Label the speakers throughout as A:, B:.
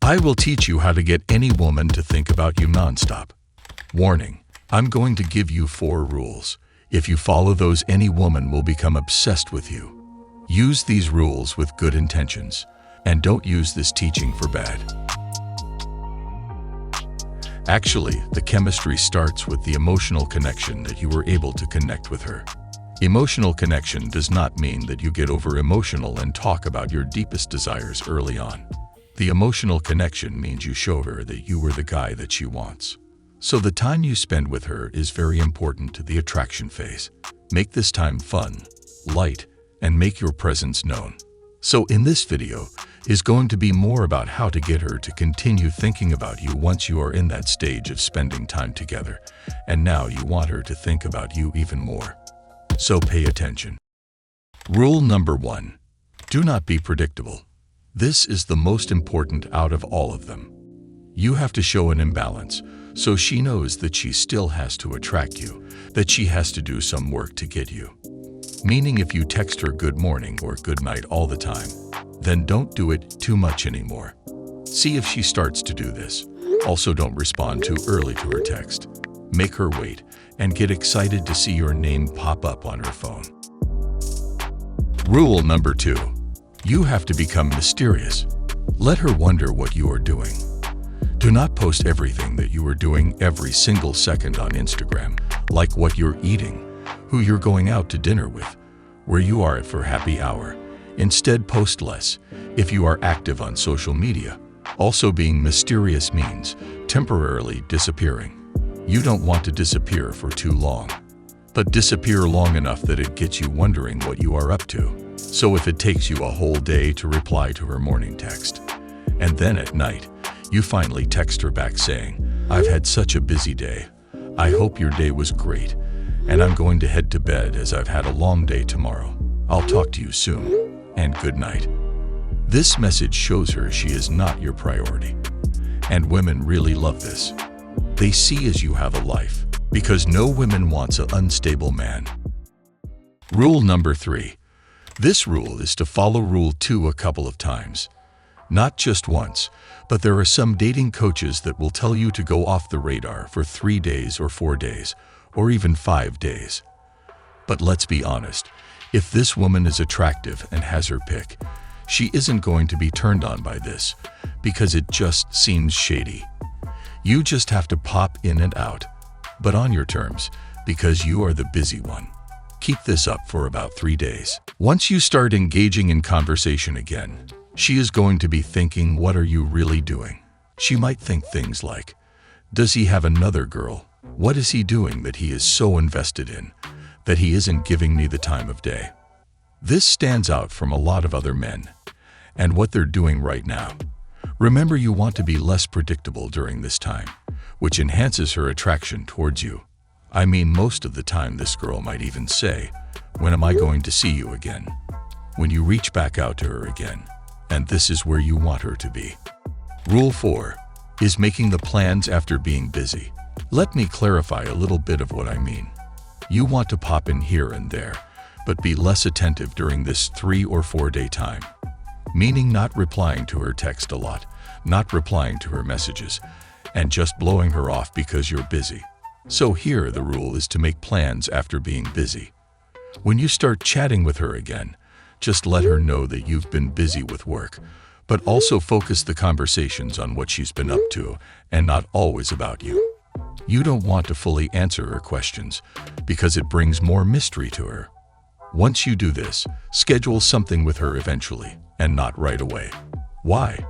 A: I will teach you how to get any woman to think about you nonstop. Warning, I'm going to give you 4 rules. If you follow those, any woman will become obsessed with you. Use these rules with good intentions, and don't use this teaching for bad. Actually, the chemistry starts with the emotional connection that you were able to connect with her. Emotional connection does not mean that you get over emotional and talk about your deepest desires early on. The emotional connection means you show her that you were the guy that she wants. So the time you spend with her is very important to the attraction phase. Make this time fun, light, and make your presence known. So in this video is going to be more about how to get her to continue thinking about you once you are in that stage of spending time together, and now you want her to think about you even more. So pay attention. Rule number 1. Do not be predictable. This is the most important out of all of them. You have to show an imbalance, so she knows that she still has to attract you, that she has to do some work to get you. Meaning if you text her good morning or good night all the time, then don't do it too much anymore. See if she starts to do this. Also, don't respond too early to her text. Make her wait and get excited to see your name pop up on her phone. Rule number 2. You have to become mysterious. Let her wonder what you are doing. Do not post everything that you are doing every single second on Instagram, like what you're eating, who you're going out to dinner with, where you are at for happy hour. Instead, post less if you are active on social media. Also, being mysterious means temporarily disappearing. You don't want to disappear for too long, but disappear long enough that it gets you wondering what you are up to. So if it takes you a whole day to reply to her morning text, and then at night, you finally text her back saying, "I've had such a busy day. I hope your day was great, and I'm going to head to bed as I've had a long day tomorrow. I'll talk to you soon, and good night." This message shows her she is not your priority. And women really love this. They see as you have a life, because no woman wants an unstable man. Rule number 3. This rule is to follow rule 2 a couple of times. Not just once, but there are some dating coaches that will tell you to go off the radar for 3 days or 4 days, or even 5 days. But let's be honest, if this woman is attractive and has her pick, she isn't going to be turned on by this, because it just seems shady. You just have to pop in and out, but on your terms, because you are the busy one. Keep this up for about 3 days. Once you start engaging in conversation again, she is going to be thinking, what are you really doing? She might think things like, does he have another girl? What is he doing that he is so invested in, that he isn't giving me the time of day? This stands out from a lot of other men, and what they're doing right now. Remember, you want to be less predictable during this time, which enhances her attraction towards you. I mean, most of the time this girl might even say, when am I going to see you again? When you reach back out to her again, and this is where you want her to be. Rule 4 is making the plans after being busy. Let me clarify a little bit of what I mean. You want to pop in here and there, but be less attentive during this 3 or 4 day time. Meaning not replying to her text a lot, not replying to her messages, and just blowing her off because you're busy. So here the rule is to make plans after being busy. When you start chatting with her again, just let her know that you've been busy with work, but also focus the conversations on what she's been up to and not always about you. You don't want to fully answer her questions because it brings more mystery to her. Once you do this, schedule something with her eventually and not right away. Why?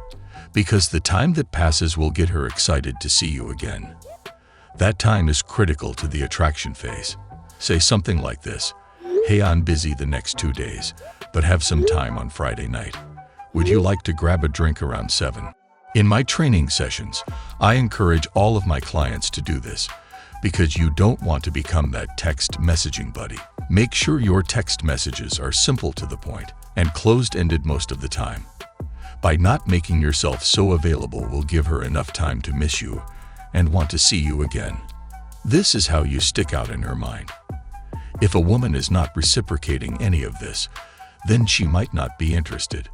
A: Because the time that passes will get her excited to see you again. That time is critical to the attraction phase. Say something like this, "Hey, I'm busy the next 2 days, but have some time on Friday night. Would you like to grab a drink around 7? In my training sessions, I encourage all of my clients to do this because you don't want to become that text messaging buddy. Make sure your text messages are simple to the point and closed-ended most of the time. By not making yourself so available will give her enough time to miss you and want to see you again. This is how you stick out in her mind. If a woman is not reciprocating any of this, then she might not be interested.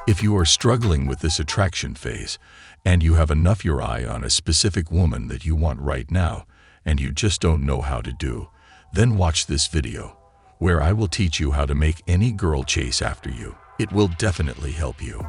A: If you are struggling with this attraction phase and you have enough your eye on a specific woman that you want right now, and you just don't know how to do, then watch this video, where I will teach you how to make any girl chase after you. It will definitely help you.